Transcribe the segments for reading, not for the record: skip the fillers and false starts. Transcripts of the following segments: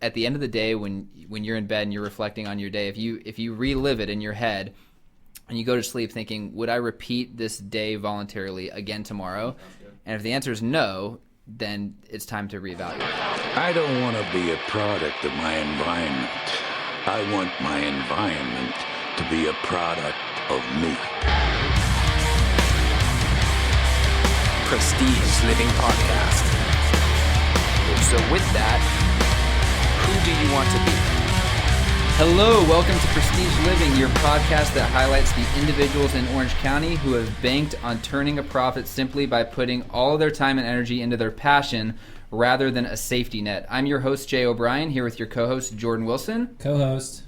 at the end of the day, when you're in bed and you're reflecting on your day, if you relive it in your head and you go to sleep thinking, would I repeat this day voluntarily again tomorrow? And if the answer is no, then it's time to reevaluate. I don't want to be a product of my environment. I want my environment to be a product of me. Prestige Living Podcast. So with that, who do you want to be? Hello, welcome to Prestige Living, your podcast that highlights the individuals in Orange County who have banked on turning a profit simply by putting all of their time and energy into their passion rather than a safety net. I'm your host, Jay O'Brien, here with your co-host, Jordan Wilson. Co-host.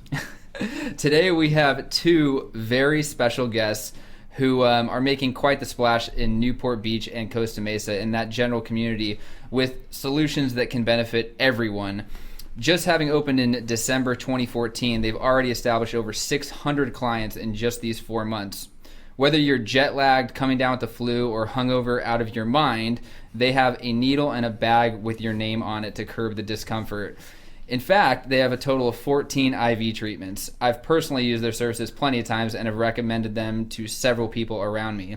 Today we have two very special guests who are making quite the splash in Newport Beach and Costa Mesa in that general community with solutions that can benefit everyone. Just having opened in December 2014, they've already established over 600 clients in just these 4 months. Whether you're jet lagged, coming down with the flu, or hungover out of your mind, they have a needle and a bag with your name on it to curb the discomfort. In fact, they have a total of 14 IV treatments. I've personally used their services plenty of times and have recommended them to several people around me.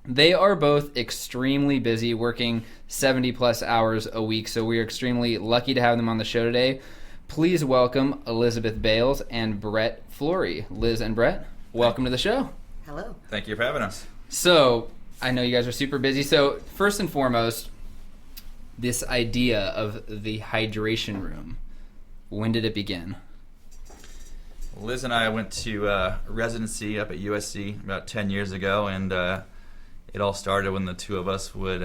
They are both extremely busy, working 70 plus hours a week, so we are extremely lucky to have them on the show today. Please welcome Elizabeth Bales and Brett Florie. Liz and Brett, welcome to the show. Hello. Thank you for having us. So, I know you guys are super busy, so first and foremost, this idea of the hydration room, when did it begin? Liz and I went to residency up at USC about 10 years ago, and it all started when the two of us would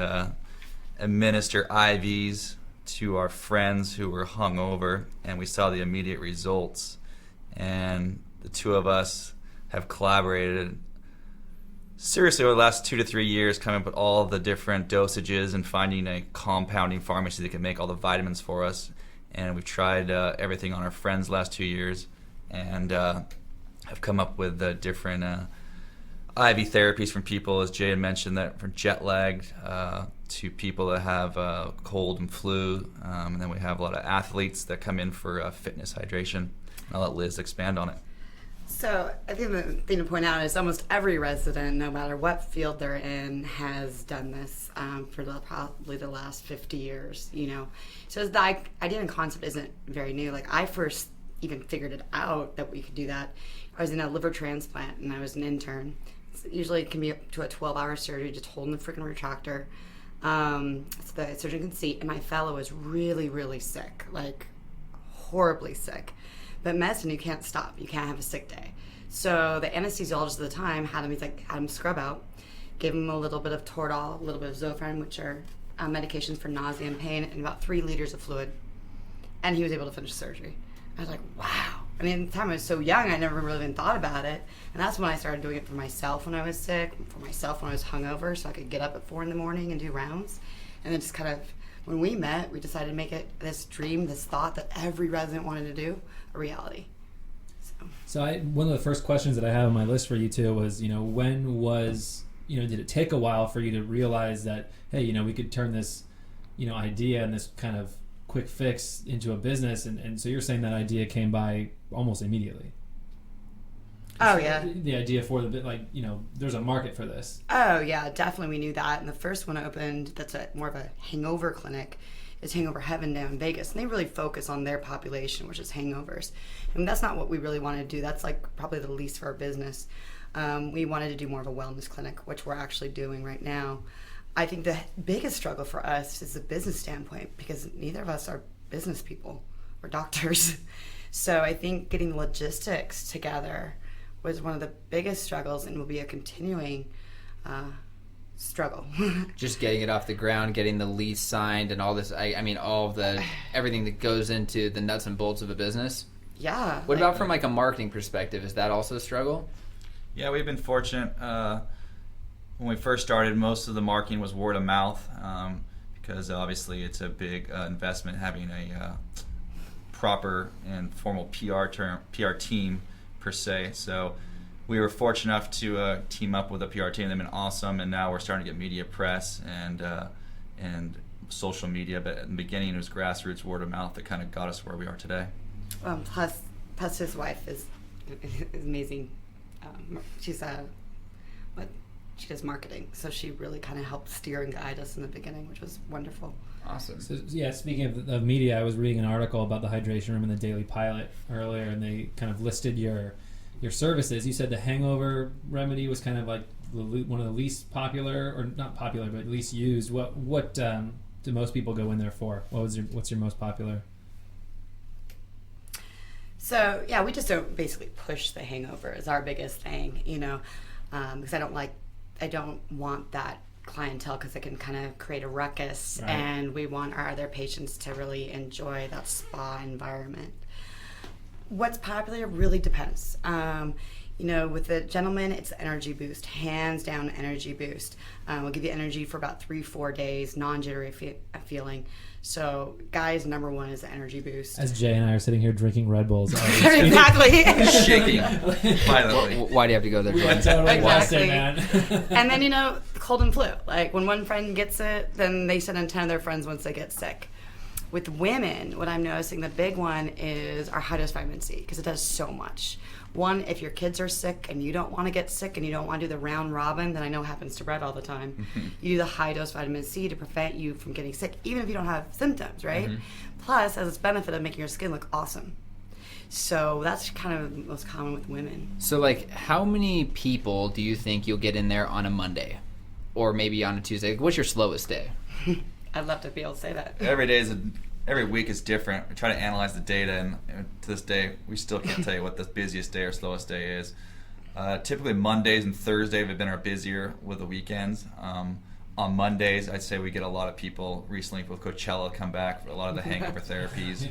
administer IVs to our friends who were hungover, and we saw the immediate results. And the two of us have collaborated seriously over the last 2 to 3 years, coming up with all the different dosages and finding a compounding pharmacy that can make all the vitamins for us. And we've tried everything on our friends the last 2 years, and have come up with different IV therapies from people, as Jay had mentioned, that from jet lagged to people that have cold and flu. And then we have a lot of athletes that come in for fitness hydration. I'll let Liz expand on it. So I think the thing to point out is almost every resident, no matter what field they're in, has done this for probably the last 50 years, you know. So the idea and concept isn't very new. Like, I first even figured it out that we could do that. I was in a liver transplant and I was an intern. Usually it can be up to a 12-hour surgery, just holding the freaking retractor. So the surgeon can see, and my fellow was really, really sick, like horribly sick. But medicine, you can't stop. You can't have a sick day. So the anesthesiologist at the time had him scrub out, gave him a little bit of Toradol, a little bit of Zofran, which are medications for nausea and pain, and about 3 liters of fluid. And he was able to finish surgery. I was like, wow. I mean, at the time I was so young, I never really even thought about it. And that's when I started doing it for myself when I was sick, for myself when I was hungover, so I could get up at 4 in the morning and do rounds. And then just kind of, when we met, we decided to make it this dream, this thought that every resident wanted to do, a reality. So one of the first questions that I have on my list for you two was, when was, did it take a while for you to realize that, hey, we could turn this, idea and this kind of quick fix into a business, and so you're saying that idea came by almost immediately. Oh, yeah. The idea for there's a market for this. Oh, yeah, definitely we knew that. And the first one opened, that's more of a hangover clinic, is Hangover Heaven down in Vegas. And they really focus on their population, which is hangovers. And that's not what we really wanted to do. That's probably the least for our business. We wanted to do more of a wellness clinic, which we're actually doing right now. I think the biggest struggle for us is the business standpoint, because neither of us are business people. We're doctors. So I think getting the logistics together was one of the biggest struggles, and will be a continuing struggle. Just getting it off the ground, getting the lease signed, and all this. I mean, all of the everything that goes into the nuts and bolts of a business. Yeah. What about from a marketing perspective? Is that also a struggle? Yeah, we've been fortunate. When we first started, most of the marketing was word of mouth, because obviously it's a big investment having a proper and formal PR team per se. So we were fortunate enough to team up with a PR team. They've been awesome, and now we're starting to get media press and social media, but in the beginning it was grassroots word of mouth that kind of got us where we are today. Plus his wife is amazing. She does marketing, so she really kind of helped steer and guide us in the beginning, which was wonderful. Awesome. So, yeah, speaking of media, I was reading an article about the hydration room in the Daily Pilot earlier, and they kind of listed your services. You said the hangover remedy was kind of like one of the least popular, or not popular, but least used. What do most people go in there for? What's your most popular? So yeah, we just don't basically push the hangover is our biggest thing, because I don't want that clientele because it can kind of create a ruckus, right. And we want our other patients to really enjoy that spa environment. What's popular really depends. With the gentleman, it's the energy boost, hands down energy boost. We'll give you energy for about 3-4 days, non-jittery feeling. So guys, number one is the energy boost. As Jay and I are sitting here drinking Red Bulls. Exactly. Shaking violently. Why do you have to go there? Yeah, totally Exactly. man. And then, cold and flu. Like when one friend gets it, then they send in 10 of their friends once they get sick. With women, what I'm noticing, the big one is our high-dose vitamin C, because it does so much. One, if your kids are sick and you don't want to get sick and you don't want to do the round robin, that I know happens to Brett all the time, you do the high-dose vitamin C to prevent you from getting sick, even if you don't have symptoms, right? Plus, has this benefit of making your skin look awesome. So that's kind of most common with women. So, like, how many people do you think you'll get in there on a Monday? Or maybe on a Tuesday? What's your slowest day? I'd love to be able to say that. Every week is different. We try to analyze the data, and to this day, we still can't tell you what the busiest day or slowest day is. Typically, Mondays and Thursdays have been our busier with the weekends. On Mondays, I'd say we get a lot of people recently with Coachella come back for a lot of the hangover therapies,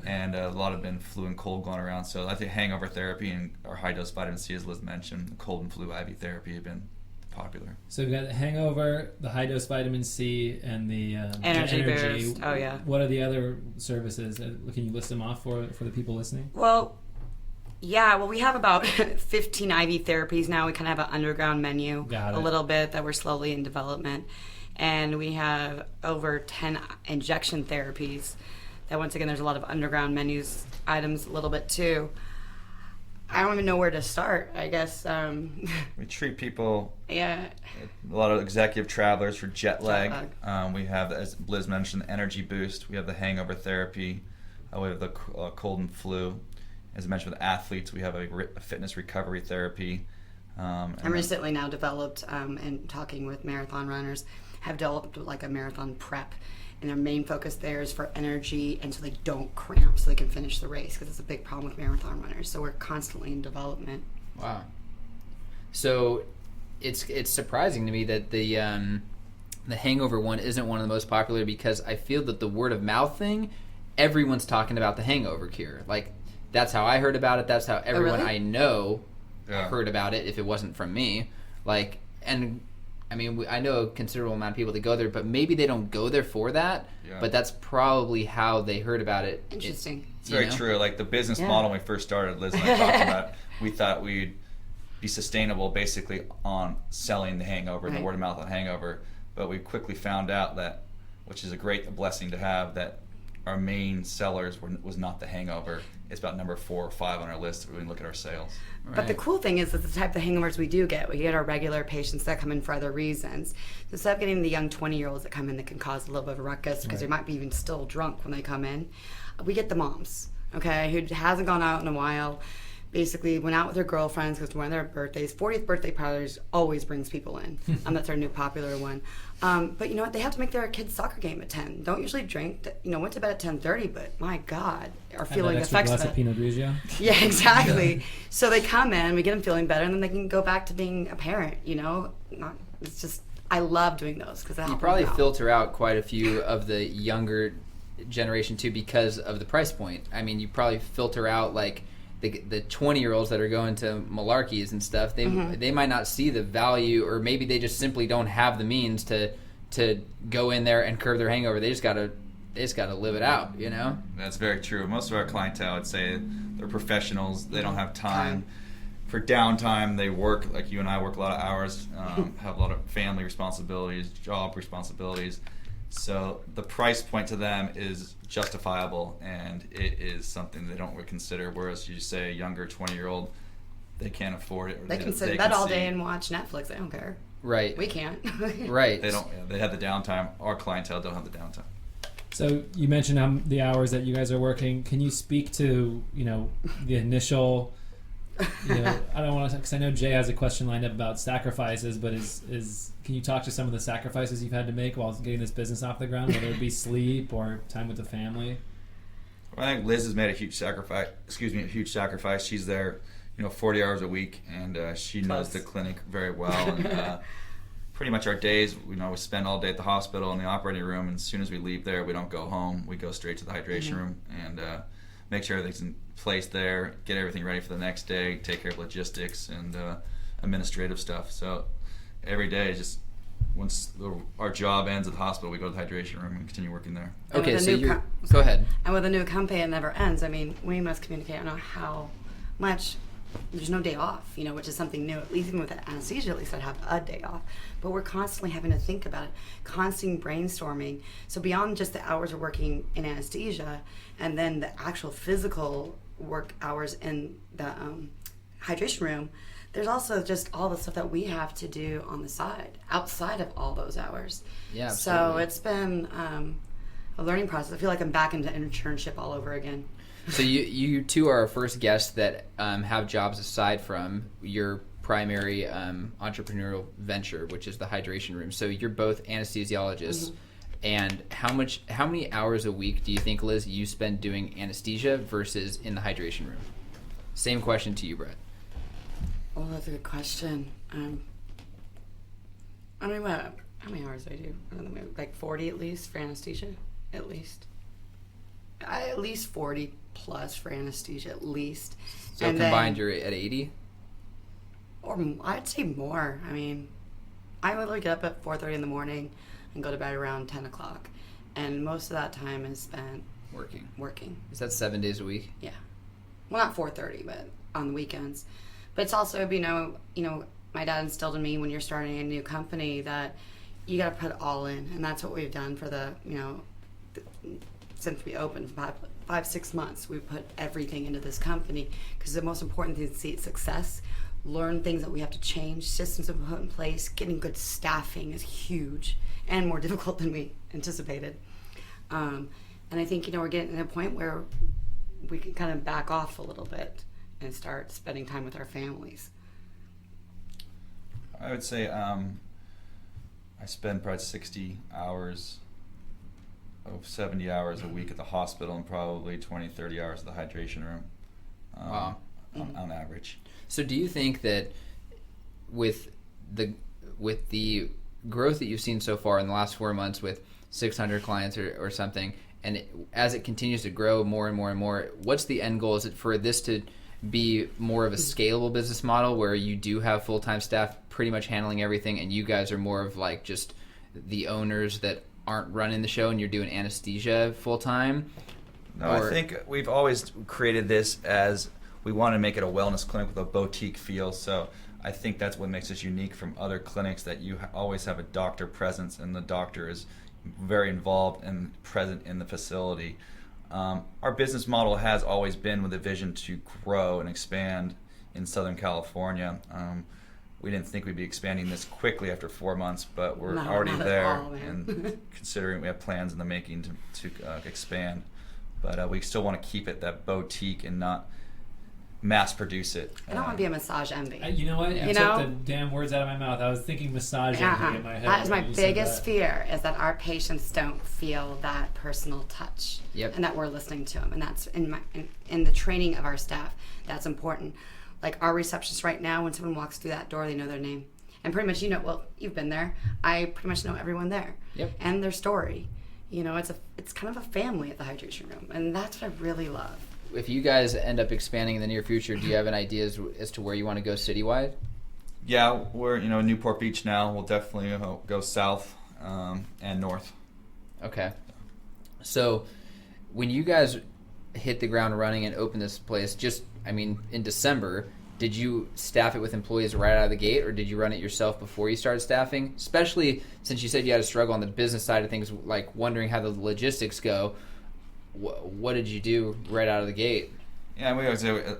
and a lot have been flu and cold going around. So I think hangover therapy and our high-dose vitamin C, as Liz mentioned, the cold and flu IV therapy have been popular. So we've got the hangover, the high-dose vitamin C, and the energy boost. Oh, yeah. What are the other services? Can you list them off for the people listening? Well, we have about 15 IV therapies now. We kind of have an underground menu a little bit that we're slowly in development. And we have over 10 injection therapies that, once again, there's a lot of underground menus items a little bit too. I don't even know where to start, I guess. We treat people, a lot of executive travelers for jet lag. We have, as Liz mentioned, the energy boost. We have the hangover therapy. We have the cold and flu. As I mentioned, with athletes, we have a fitness recovery therapy. I'm recently now developed, and talking with marathon runners, have developed like a marathon prep. And their main focus there is for energy and so they don't cramp, so they can finish the race, because it's a big problem with marathon runners. So we're constantly in development. Wow. So it's surprising to me that the hangover one isn't one of the most popular, because I feel that the word of mouth thing, everyone's talking about the hangover cure. Like, that's how I heard about it. That's how everyone really? I know heard about it, if it wasn't from me. Like, and I mean, I know a considerable amount of people that go there, but maybe they don't go there for that. Yeah. But that's probably how they heard about it. Interesting. It's very true. Like the business model when we first started, Liz and I talked about, we thought we'd be sustainable basically on selling the hangover and the word of mouth on hangover. But we quickly found out that, which is a great blessing to have, that our main sellers was not the hangover. It's about number 4 or 5 on our list when we look at our sales. Right. But the cool thing is that the type of hangovers we do get, we get our regular patients that come in for other reasons. So instead of getting the young 20-year-olds that come in that can cause a little bit of a ruckus because they might be even still drunk when they come in, we get the moms, okay, who hasn't gone out in a while, basically went out with their girlfriends because one of their birthdays, 40th birthday parties always brings people in. That's our new popular one. But you know what? They have to make their kids' soccer game at 10. Don't usually drink. Went to bed at 10:30, but my God, our feeling affects that. Of Pinot Grigio. Yeah, exactly. So they come in, we get them feeling better, and then they can go back to being a parent. It's just, I love doing those because you probably filter out quite a few of the younger generation too because of the price point. I mean, you probably filter out like the 20-year-olds that are going to malarkeys and stuff. They might not see the value, or maybe they just simply don't have the means to go in there and curb their hangover. They just gotta live it out, That's very true. Most of our clientele, I'd say, they're professionals. They don't have time for downtime. They work like you and I work a lot of hours, have a lot of family responsibilities, job responsibilities. So the price point to them is justifiable, and it is something they don't really consider. Whereas you say a younger 20-year-old, they can't afford it. Or They can sit in bed all day and watch Netflix. They don't care. Right. We can't. Right. They don't. They have the downtime. Our clientele don't have the downtime. So you mentioned the hours that you guys are working. Can you speak to, the initial, I don't want to, because I know Jay has a question lined up about sacrifices, but can you talk to some of the sacrifices you've had to make while getting this business off the ground, whether it be sleep or time with the family? Well, I think Liz has made a huge sacrifice. She's there, 40 hours a week, and she knows the clinic very well. And pretty much our days, we spend all day at the hospital in the operating room, and as soon as we leave there, we don't go home. We go straight to the hydration room and make sure everything's in place there, get everything ready for the next day, take care of logistics and administrative stuff. So every day, just once our job ends at the hospital, we go to the hydration room and continue working there. Okay, so go ahead. And with a new company, it never ends. I mean, we must communicate on how much. There's no day off, which is something new. At least even with anesthesia, at least I'd have a day off. But we're constantly having to think about it, constant brainstorming. So beyond just the hours we're working in anesthesia, and then the actual physical work hours in the hydration room, there's also just all the stuff that we have to do on the side, outside of all those hours. Yeah, absolutely. So it's been a learning process. I feel like I'm back into internship all over again. So you two are our first guests that have jobs aside from your primary entrepreneurial venture, which is the hydration room. So you're both anesthesiologists. Mm-hmm. And how many hours a week do you think, Liz, you spend doing anesthesia versus in the hydration room? Same question to you, Brett. Oh, that's a good question. I don't know how many hours do I do? I don't know, like 40 at least for anesthesia, at least. At least 40 plus for anesthesia, at least. So and combined, you're at 80? Or I'd say more. I mean, I literally get up at 4:30 in the morning and go to bed around 10 o'clock. And most of that time is spent working. Is that 7 days a week? Yeah. Well, not 4:30, but on the weekends. But it's also, my dad instilled in me when you're starting a new company that you got to put all in. And that's what we've done for since we opened 5-6 months. We put everything into this company because the most important thing is to see its success, learn things that we have to change, systems that we put in place. Getting good staffing is huge and more difficult than we anticipated. And I think, we're getting to a point where we can kind of back off a little bit and start spending time with our families. I would say I spend probably 60 hours of 70 hours a week at the hospital and probably 20-30 hours at the hydration room. Wow. On average. So do you think that with the growth that you've seen so far in the last 4 months with 600 clients or something, and as it continues to grow more and more and more, what's the end goal? Is it for this to be more of a scalable business model where you do have full-time staff pretty much handling everything and you guys are more of like just the owners that aren't running the show and you're doing anesthesia full-time? No, I think we've always created this as we want to make it a wellness clinic with a boutique feel. So I think that's what makes us unique from other clinics, that you always have a doctor presence and the doctor is very involved and present in the facility. Our business model has always been with a vision to grow and expand in Southern California. We didn't think we'd be expanding this quickly after 4 months, but we're already there, and considering we have plans in the making to expand. But we still want to keep it that boutique and not mass produce it. I don't want to be a massage envy. You know what? You took the damn words out of my mouth. I was thinking massage envy in my head. That is my biggest fear, is that our patients don't feel that personal touch. Yep. And that we're listening to them. And that's in the training of our staff. That's important. Like our receptionists right now, when someone walks through that door, they know their name. And pretty much, you've been there. I pretty much know everyone there. Yep. And their story. It's kind of a family at the hydration room. And that's what I really love. If you guys end up expanding in the near future, do you have an idea as to where you want to go citywide? Yeah, we're in Newport Beach now. We'll definitely go south and north. Okay. So when you guys hit the ground running and open this place, in December, did you staff it with employees right out of the gate, or did you run it yourself before you started staffing? Especially since you said you had a struggle on the business side of things, like wondering how the logistics go. What did you do right out of the gate? Yeah, we always say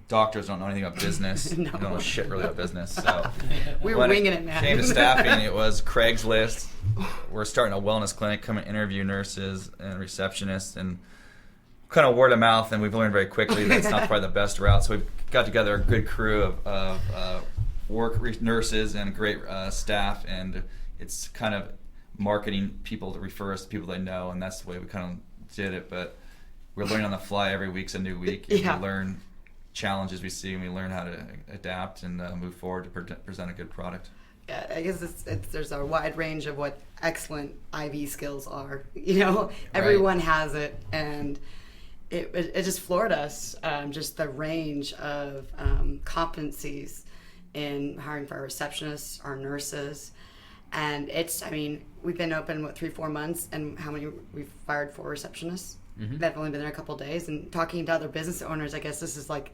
doctors don't know anything about business. No. They don't know shit really about business. So We were when winging it, man. Came to staffing, it was Craigslist. We're starting a wellness clinic, come and interview nurses and receptionists, and kind of word of mouth. And we've learned very quickly that's not probably the best route. So we've got together a good crew of nurses and great staff, and it's kind of marketing people to refer us to people they know, and that's the way we kind of did it. But we're learning on the fly every week's a new week. And Yeah. we learn challenges we see, and we learn how to adapt and move forward to present a good product. Yeah, I guess there's a wide range of what excellent IV skills are. You know, everyone has it, and it just floored us. Just the range of competencies in hiring for our receptionists, our nurses, and we've been open 3-4 months, and how many we've fired 4 receptionists. Mm-hmm. They've only been there a couple of days, and talking to other business owners, I guess this is like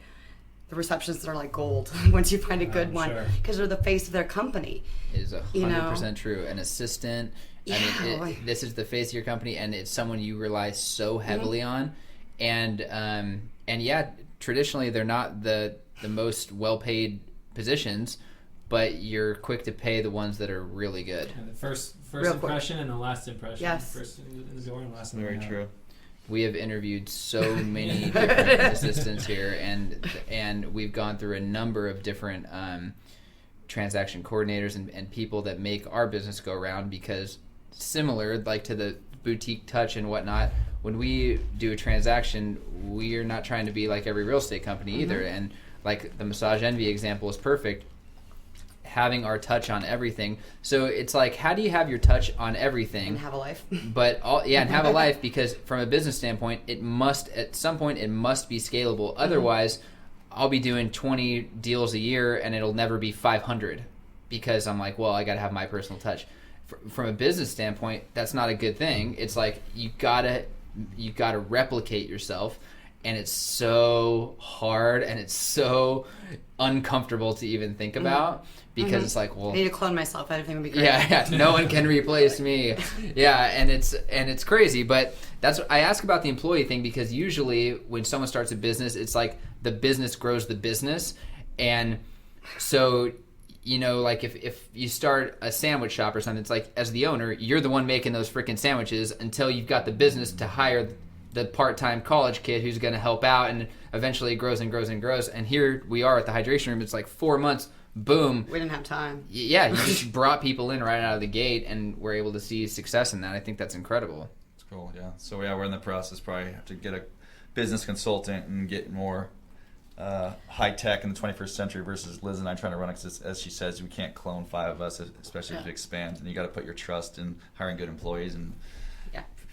the receptionists are like gold once you find a good one, sure. because they're the face of their company. It is 100% true. An assistant. Yeah, This is the face of your company, and it's someone you rely so heavily on. And yeah, traditionally they're not the most well-paid positions, but you're quick to pay the ones that are really good. And the first Real impression and the last impression. Yes. First in the door and last in the Very door. true. We have interviewed so many different assistants here, and we've gone through a number of different transaction coordinators and people that make our business go around, because similar, like to the boutique touch and whatnot, when we do a transaction, we are not trying to be like every real estate company either. And like the Massage Envy example is perfect. Having our touch on everything. So it's like, how do you have your touch on everything And have a life. but and have a life, because from a business standpoint, it must at some point be scalable. Otherwise, I'll be doing 20 deals a year and it'll never be 500, because I'm like, well, I got to have my personal touch. From a business standpoint, that's not a good thing. It's like you gotta replicate yourself, and it's so hard and it's so uncomfortable to even think about, because it's like, well, I need to clone myself. I think it would be great. yeah, no one can replace me. Yeah, and it's crazy, but that's what I ask about the employee thing, because usually when someone starts a business, it's like the business grows the business. And so, you know, like if you start a sandwich shop or something, it's like, as the owner, you're the one making those freaking sandwiches until you've got the business to hire the part-time college kid who's going to help out, and eventually it grows and grows and grows. And here we are at the hydration room. It's like 4 months, boom. We didn't have time. Yeah, you just brought people in right out of the gate, and we're able to see success in that. I think that's incredible. It's cool, yeah. So yeah, we're in the process probably to get a business consultant and get more high tech in the 21st century versus Liz and I trying to run it. 'Cause as she says, we can't clone 5 of us, especially if it expands, and you got to put your trust in hiring good employees and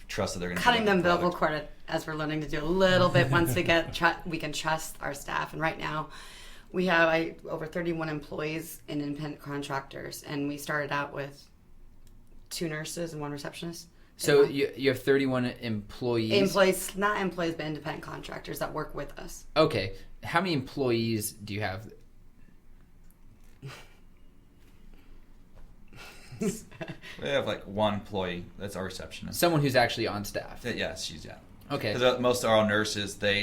trust that they're going to Cutting the umbilical cord, as we're learning to do a little bit once we can trust our staff. And right now we have over 31 employees and independent contractors, and we started out with 2 nurses and 1 receptionist. So you have 31 employees? Not employees, but independent contractors that work with us. Okay. How many employees do you have? We have like 1 employee. That's our receptionist. Someone who's actually on staff? Yeah, she's Okay. Because most of our nurses, they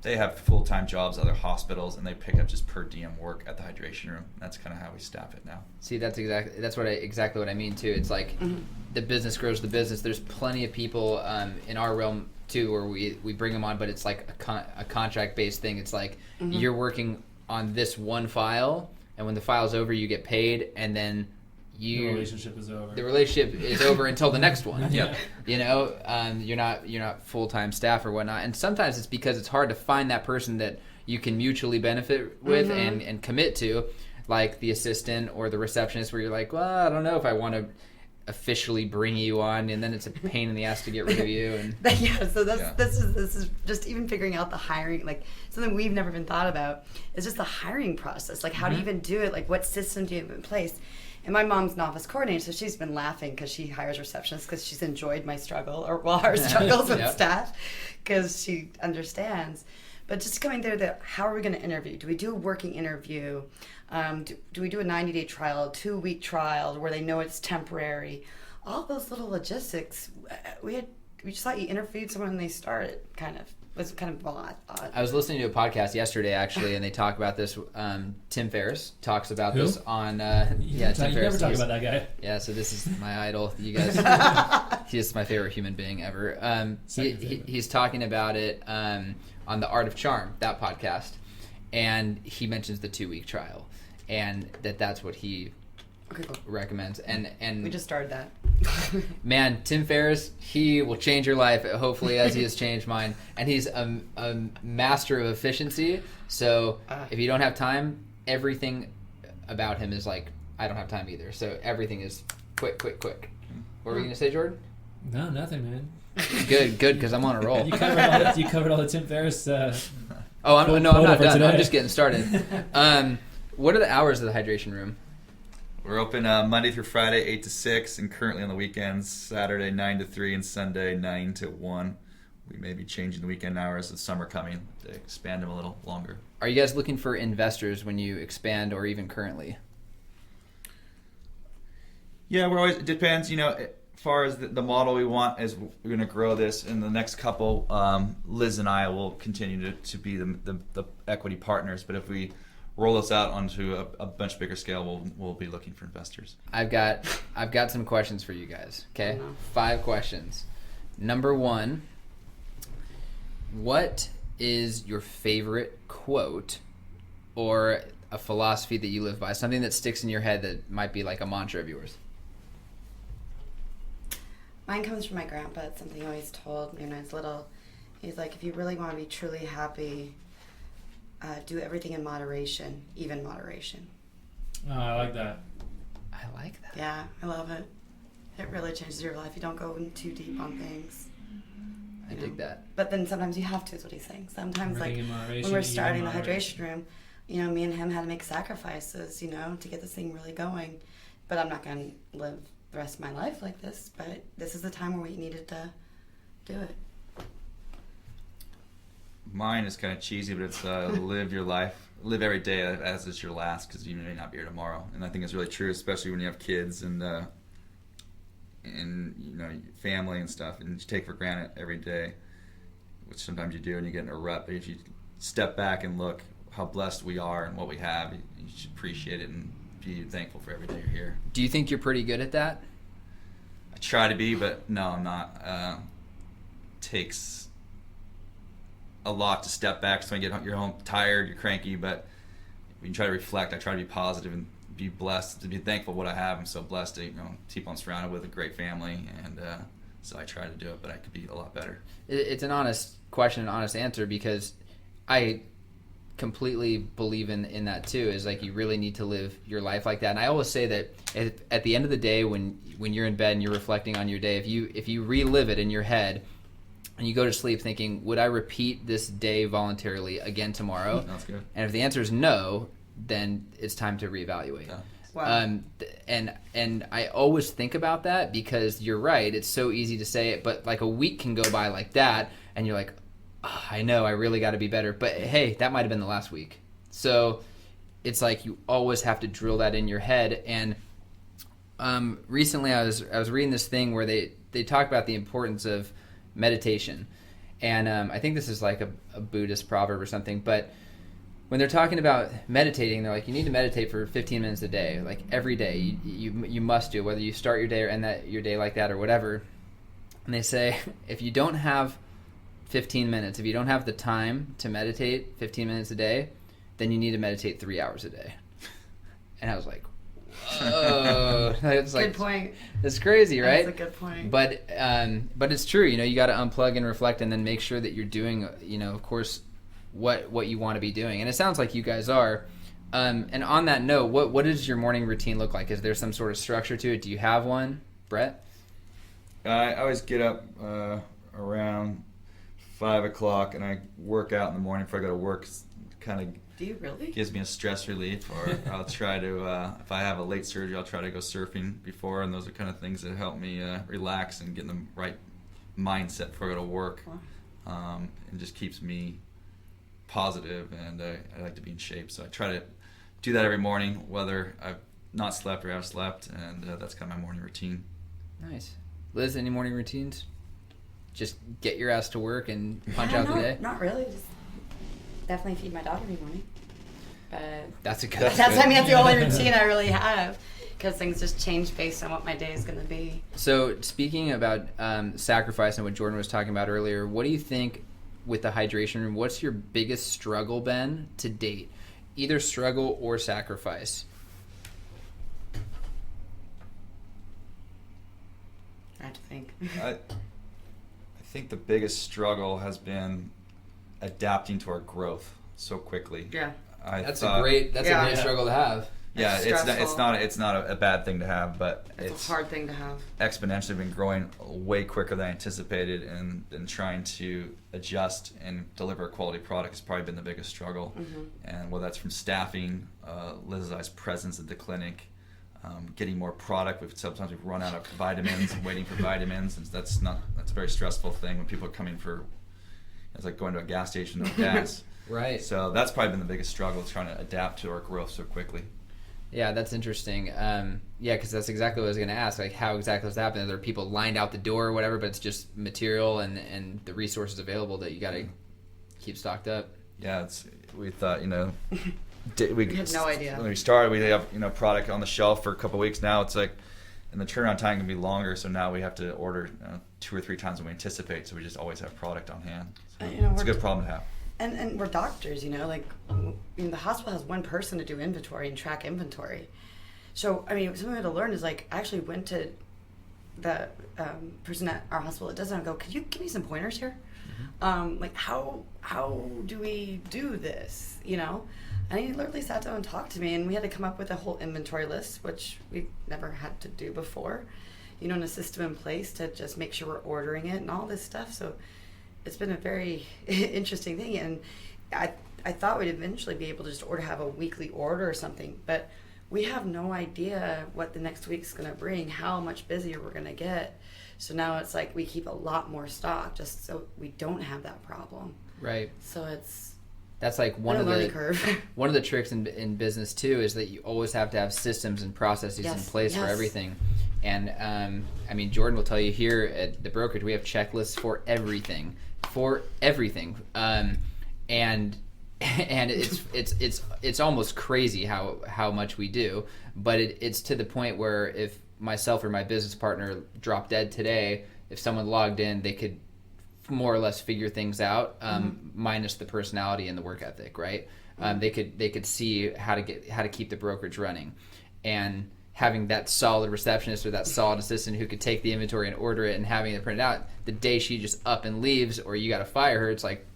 have full-time jobs at other hospitals, and they pick up just per diem work at the hydration room. That's kind of how we staff it now. See, that's exactly what I mean too. It's like the business grows the business. There's plenty of people in our realm too where we bring them on, but it's like a contract-based thing. It's like you're working on this one file, and when the file's over, you get paid, and then the relationship is over. The relationship is over until the next one. Yeah. You know, you're not full-time staff or whatnot. And sometimes it's because it's hard to find that person that you can mutually benefit with and commit to, like the assistant or the receptionist, where you're like, well, I don't know if I want to officially bring you on, and then it's a pain in the ass to get rid of you. And this is just even figuring out the hiring, like something we've never even thought about. It's just the hiring process. Like, how do you even do it? Like, what system do you have in place? And my mom's an office coordinator, so she's been laughing because she hires receptionists because she's enjoyed my struggle, or our struggles with staff, because she understands. But just coming there, how are we going to interview? Do we do a working interview? Do we do a 90-day trial, a 2-week trial where they know it's temporary? All those little logistics. We just thought you interviewed someone and they started, kind of. Was kind of odd. I was listening to a podcast yesterday, actually, and they talk about this. Tim Ferriss talks about this on... Tim Ferriss. You never talk about that guy. Yeah, so this is my idol. You guys... He's my favorite human being ever. He's talking about it on The Art of Charm, that podcast, and he mentions the 2-week trial, and that's what he recommends. And we just started that. Man, Tim Ferriss, he will change your life, hopefully, as he has changed mine. And he's a master of efficiency. So if you don't have time, everything about him is like, I don't have time either. So everything is quick. What were you going to say, Jordan? No, nothing, man. Good, because I'm on a roll. You covered all the Tim Ferriss. I'm not done. Today. I'm just getting started. What are the hours of the hydration room? We're open Monday through Friday, 8 to 6, and currently on the weekends, Saturday 9 to 3 and Sunday 9 to 1. We may be changing the weekend hours as summer coming to expand them a little longer. Are you guys looking for investors when you expand, or even currently? Yeah, it depends, as far as the model we want is we're going to grow this in the next couple. Liz and I will continue to be the equity partners, but if we roll this out onto a much bigger scale, we'll be looking for investors. I've got some questions for you guys. Okay, 5 questions. Number 1, what is your favorite quote or a philosophy that you live by? Something that sticks in your head that might be like a mantra of yours. Mine comes from my grandpa. It's something he always told me when I was little. He's like, if you really want to be truly happy, do everything in moderation, even moderation. Oh, I like that. I like that. Yeah, I love it. It really changes your life. You don't go in too deep on things. I dig that. But then sometimes you have to, is what he's saying. Sometimes, Everything like, in moderation, when we're starting the even hydration room, me and him had to make sacrifices, to get this thing really going. But I'm not going to live the rest of my life like this. But this is the time where we needed to do it. Mine is kind of cheesy, but it's live your life, live every day as it's your last, because you may not be here tomorrow. And I think it's really true, especially when you have kids and family and stuff, and you take for granted every day, which sometimes you do, and you get in a rut. But if you step back and look how blessed we are and what we have, you should appreciate it and be thankful for every day you're here. Do you think you're pretty good at that? I try to be, but no, I'm not. Takes a lot to step back. So when you get you're home tired, you're cranky, but when you try to reflect, I try to be positive and be blessed, to be thankful for what I have. I'm so blessed to keep on surrounded with a great family, and so I try to do it, but I could be a lot better. It's an honest question, an honest answer, because I completely believe in that too. Is like, you really need to live your life like that. And I always say that at the end of the day, when you're in bed and you're reflecting on your day, if you relive it in your head and you go to sleep thinking, would I repeat this day voluntarily again tomorrow? That's good. And if the answer is no, then it's time to reevaluate. Yeah. Wow. And I always think about that, because you're right. It's so easy to say it, but like a week can go by like that, and you're like, oh, I know, I really got to be better. But hey, that might have been the last week. So it's like you always have to drill that in your head. And recently I was reading this thing where they talk about the importance of meditation, and I think this is like a Buddhist proverb or something, but when they're talking about meditating, they're like, you need to meditate for 15 minutes a day, like every day. You must do, whether you start your day or end your day like that or whatever. And they say, if you don't have 15 minutes, if you don't have the time to meditate 15 minutes a day, then you need to meditate 3 hours a day. And I was like, whoa. It's like, good point. It's crazy, right? That's a good point. But it's true. You got to unplug and reflect, and then make sure that you're doing, of course, what you want to be doing. And it sounds like you guys are. And on that note, what does your morning routine look like? Is there some sort of structure to it? Do you have one, Brett? I always get up around 5 o'clock, and I work out in the morning before I go to work. Kind of do you really? Gives me a stress relief. Or I'll try to, if I have a late surgery, I'll try to go surfing before, and those are kind of things that help me relax and get in the right mindset before I go to work. Wow. And just keeps me positive, and I like to be in shape. So I try to do that every morning, whether I've not slept or have slept, and that's kind of my morning routine. Nice. Liz, any morning routines? Just get your ass to work and punch out the day? Not really. Just definitely feed my dog every morning. But That's a good. that's the only routine I really have, because things just change based on what my day is going to be. So speaking about sacrifice and what Jordan was talking about earlier, what do you think with the hydration room? What's your biggest struggle been to date? Either struggle or sacrifice. I have to think. I think the biggest struggle has been adapting to our growth so quickly. Yeah. That's a great struggle to have. Yeah, It's it's not a bad thing to have, but It's a hard thing to have. exponentially been growing way quicker than I anticipated, and trying to adjust and deliver a quality product has probably been the biggest struggle. Mm-hmm. And whether that's from staffing, Liz's Eye's presence at the clinic, getting more product. Sometimes we've run out of vitamins and waiting for vitamins, and that's a very stressful thing when people are coming for. It's like going to a gas station, no gas. Right. So that's probably been the biggest struggle, is trying to adapt to our growth so quickly. Yeah, that's interesting. Yeah, because that's exactly what I was going to ask. Like, how exactly does that happen? Are there people lined out the door or whatever, but it's just material and the resources available that you got to keep stocked up? Yeah, we thought, We had no idea. When we started, we have product on the shelf for a couple of weeks now. It's like, and the turnaround time can be longer, so now we have to order 2 or 3 times than we anticipate, so we just always have product on hand. So it's a good problem to have. And we're doctors, the hospital has one person to do inventory and track inventory. So, something we had to learn is, I actually went to the person at our hospital that does it and go, could you give me some pointers here? Mm-hmm. How do we do this, And he literally sat down and talked to me, and we had to come up with a whole inventory list, which we've never had to do before, and a system in place to just make sure we're ordering it and all this stuff. So it's been a very interesting thing, and I thought we'd eventually be able to just have a weekly order or something, but we have no idea what the next week's going to bring, how much busier we're going to get. So now it's like we keep a lot more stock just so we don't have that problem. Right. So that's like one of the tricks in business too, is that you always have to have systems and processes in place for everything. And Jordan will tell you here at the brokerage, we have checklists for everything. And it's almost crazy how much we do, but it's to the point where if myself or my business partner dropped dead today, if someone logged in, they could more or less figure things out, minus the personality and the work ethic, right? They could see how to keep the brokerage running, and having that solid receptionist or that solid assistant who could take the inventory and order it and having it printed out, the day she just up and leaves or you got to fire her, it's like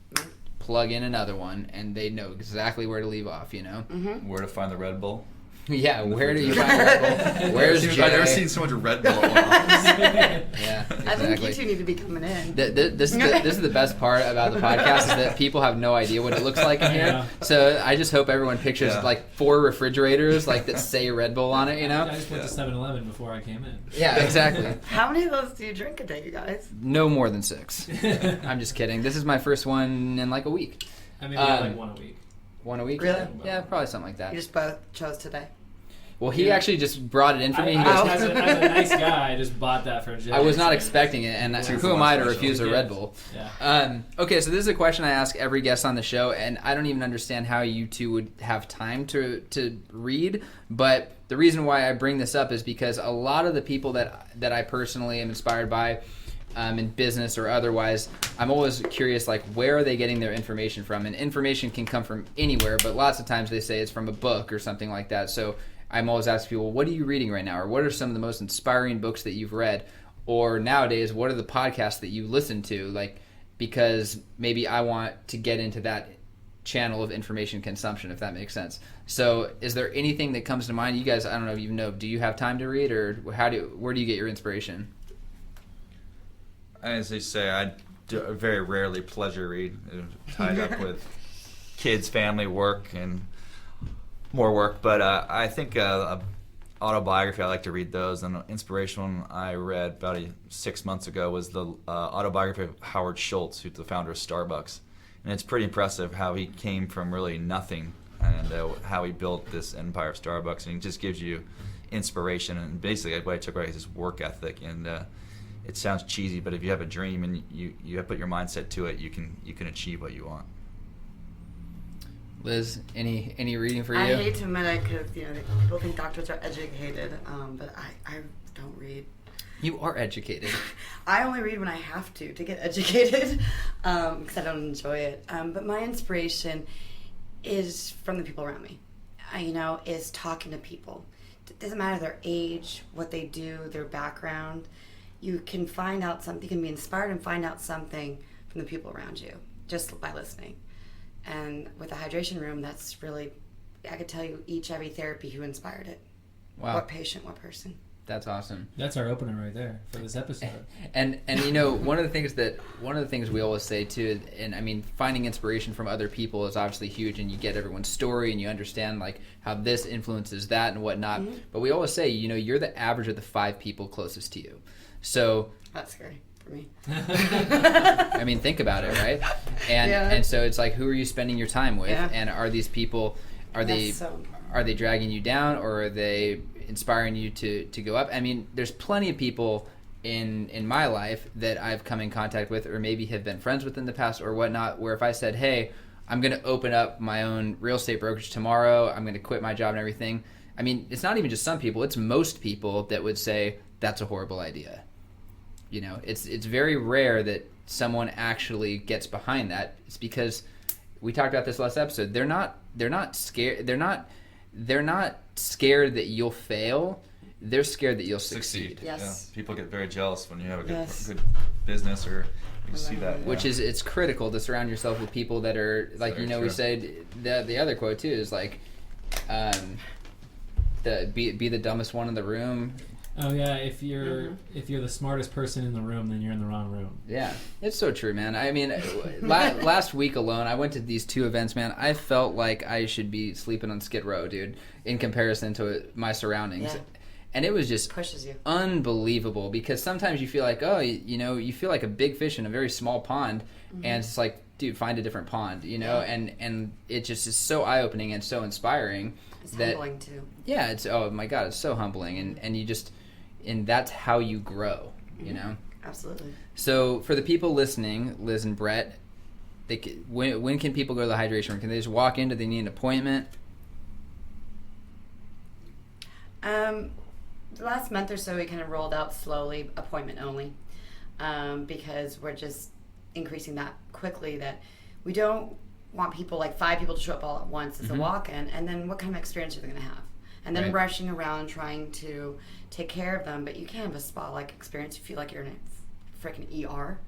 plug in another one and they know exactly where to leave off, Mm-hmm. Where to find the Red Bull. Yeah, where do you find Red Bull? Where's Jay? I've never seen so much Red Bull at one office. Yeah, exactly. I think you two need to be coming in. This is the best part about the podcast, is that people have no idea what it looks like in here. Yeah. So I just hope everyone pictures like 4 refrigerators that say Red Bull on it, I just went to 7-Eleven before I came in. Yeah, exactly. How many of those do you drink a day, you guys? No more than 6. I'm just kidding. This is my first one in like a week. We had one a week. One a week? Really? Yeah, probably something like that. You just both chose today. Well, he actually just brought it in for me. He As goes, a nice guy, I just bought that for Jay. I was not expecting it, and who am I to refuse a Red Bull? Yeah. Okay, so this is a question I ask every guest on the show, and I don't even understand how you two would have time to read, but the reason why I bring this up is because a lot of the people that I personally am inspired by, in business or otherwise, I'm always curious, where are they getting their information from? And information can come from anywhere, but lots of times they say it's from a book or something like that. So I'm always asking people, what are you reading right now? Or what are some of the most inspiring books that you've read? Or nowadays, what are the podcasts that you listen to? Because maybe I want to get into that channel of information consumption, if that makes sense. So is there anything that comes to mind? You guys, I don't know, even know, do you have time to read, or where do you get your inspiration? As they say, I very rarely pleasure read. Tied up with kids, family, work, and more work. But I think autobiography, I like to read those. And an inspirational one I read about 6 months ago was the autobiography of Howard Schultz, who's the founder of Starbucks. And it's pretty impressive how he came from really nothing and how he built this empire of Starbucks. And it just gives you inspiration. And basically what I took away is his work ethic. And it sounds cheesy, but if you have a dream and you have put your mindset to it, you can achieve what you want. Liz, any reading for you? I hate to admit it because people think doctors are educated, but I don't read. You are educated. I only read when I have to get educated because I don't enjoy it. But my inspiration is from the people around me. Is talking to people. It doesn't matter their age, what they do, their background. You can find out something. You can be inspired and find out something from the people around you just by listening. And with the hydration room, that's really, I could tell you every therapy who inspired it. Wow. What patient, what person. That's awesome. That's our opener right there for this episode. And one of the things we always say too, and I mean, finding inspiration from other people is obviously huge, and you get everyone's story and you understand like how this influences that and whatnot. Mm-hmm. But we always say, you're the average of the 5 people closest to you. So that's scary for me. I mean, think about it, right? And so it's like, who are you spending your time with? Yeah. And are these people, are they dragging you down, or are they inspiring you to go up? I mean, there's plenty of people in my life that I've come in contact with, or maybe have been friends with in the past or whatnot, where if I said, hey, I'm going to open up my own real estate brokerage tomorrow, I'm going to quit my job and everything. I mean, it's not even just some people, it's most people that would say that's a horrible idea. It's very rare that someone actually gets behind that. It's because we talked about this last episode. They're not scared. They're not scared that you'll fail. They're scared that you'll succeed. Yes. Yeah. People get very jealous when you have a good business, or you see that. Yeah. Which is, it's critical to surround yourself with people that are like, Very we true. said the other quote too is like, be the dumbest one in the room. Oh yeah, if you're the smartest person in the room, then you're in the wrong room. Yeah, it's so true, man. I mean, last week alone, I went to these 2 events, man. I felt like I should be sleeping on Skid Row, dude, in comparison to my surroundings. Yeah. And it was just Pushes you. unbelievable, because sometimes you feel like, you feel like a big fish in a very small pond, and it's like, dude, find a different pond, and it just is so eye-opening and so inspiring. It's humbling too. Yeah, it's, oh my God, it's so humbling, and you just, and that's how you grow, Absolutely. So for the people listening, Liz and Brett, when can people go to the hydration room? Can they just walk in? Do they need an appointment? The last month or so, we kind of rolled out slowly, appointment only, because we're just increasing that quickly, that we don't want people, like 5 people to show up all at once as a walk-in, and then what kind of experience are they going to have? And then rushing around trying to take care of them, but you can't have a spa-like experience. You feel like you're in a freaking ER.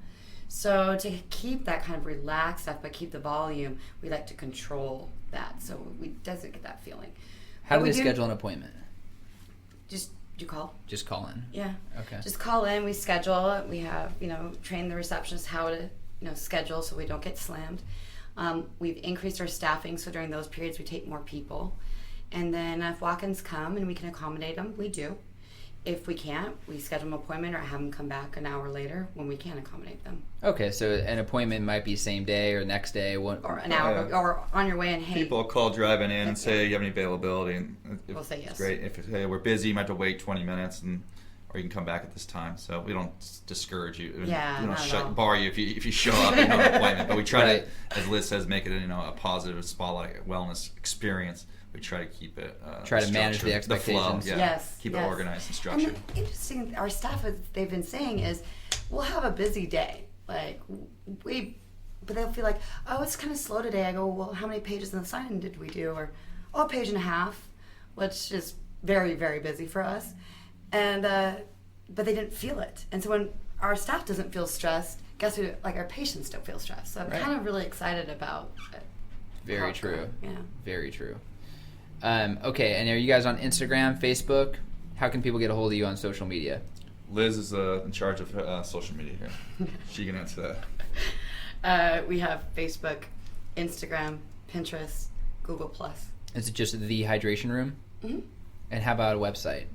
So to keep that kind of relaxed stuff, but keep the volume, we like to control that, so we doesn't get that feeling. How do they schedule an appointment? Just you call. Just call in. Yeah. Okay. Just call in. We schedule it. We have train the receptionist how to schedule so we don't get slammed. We've increased our staffing, so during those periods we take more people. And then if walk-ins come and we can accommodate them, we do. If we can't, we schedule an appointment or have them come back an hour later when we can accommodate them. Okay, so an appointment might be same day or next day. Or an hour, or on your way in. Hey, people call driving in and say, you have any availability? And we'll say yes. It's great. If hey, we're busy, you might have to wait 20 minutes, or you can come back at this time. So we don't discourage you. Yeah, we don't bar you if you show up and have an appointment. But we try to, as Liz says, make it a positive spotlight wellness experience. We try to keep it try to manage the expectations. The flow, Yes. Keep it organized and structured. And the interesting, our staff, they've been saying is, we'll have a busy day. But they'll feel like, oh, it's kind of slow today. I go, well, how many pages in the sign-in did we do? Or, a page and a half, which is very, very busy for us. And but they didn't feel it. And so when our staff doesn't feel stressed, guess who? Like, our patients don't feel stressed. So I'm kind of really excited about it. Very true. Yeah. Very true. Okay, and are you guys on Instagram, Facebook? How can people get a hold of you on social media? Liz is in charge of social media here. She can answer that. We have Facebook, Instagram, Pinterest, Google+. Is it just The Hydration Room? Mm-hmm. And how about a website?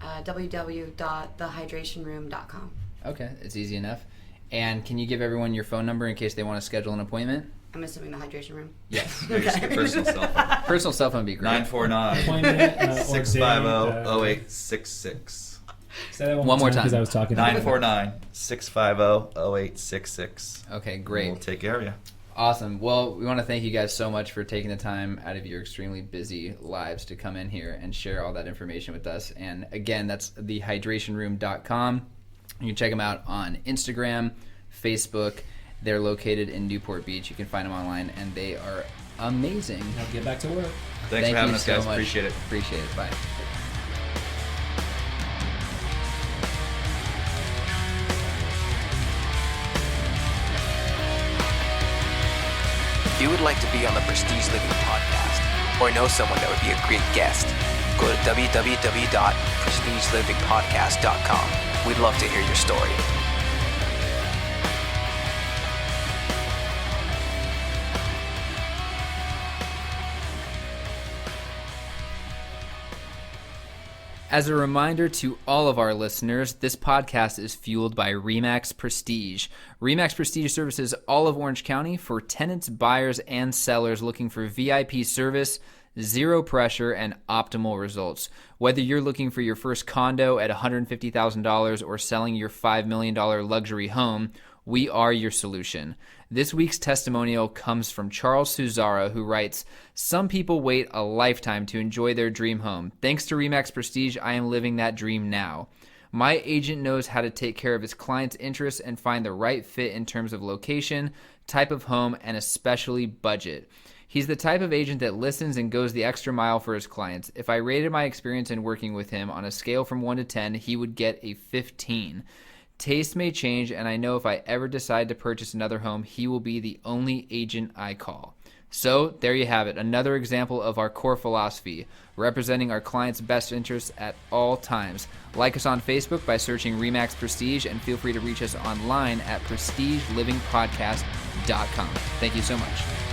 www.thehydrationroom.com. Okay, it's easy enough. And can you give everyone your phone number in case they want to schedule an appointment? I'm assuming the hydration room. Yes. Your personal cell phone. Personal cell phone would be great. 949 Appointment, 650-0866. Say that One more time. because I was talking. 949-650-0866. Okay, great. We'll take care of you. Awesome. Well, we want to thank you guys so much for taking the time out of your extremely busy lives to come in here and share all that information with us. And again, that's thehydrationroom.com. You can check them out on Instagram, Facebook. They're located in Newport Beach. You can find them online, and they are amazing. Now get back to work. Thanks for having us, guys. Much. Appreciate it. Appreciate it. Bye. If you would like to be on the Prestige Living podcast or know someone that would be a great guest, go to www.prestigelivingpodcast.com. We'd love to hear your story. As a reminder to all of our listeners, this podcast is fueled by RE/MAX Prestige. RE/MAX Prestige services all of Orange County for tenants, buyers, and sellers looking for VIP service, zero pressure, and optimal results. Whether you're looking for your first condo at $150,000 or selling your $5 million luxury home, we are your solution. This week's testimonial comes from Charles Suzara, who writes, "Some people wait a lifetime to enjoy their dream home. Thanks to RE/MAX Prestige, I am living that dream now. My agent knows how to take care of his client's interests and find the right fit in terms of location, type of home, and especially budget. He's the type of agent that listens and goes the extra mile for his clients. If I rated my experience in working with him on a scale from 1 to 10, he would get a 15. Taste may change, and I know if I ever decide to purchase another home, he will be the only agent I call." So there you have it, another example of our core philosophy, representing our clients' best interests at all times. Like us on Facebook by searching RE/MAX Prestige, and feel free to reach us online at prestigelivingpodcast.com. Thank you so much.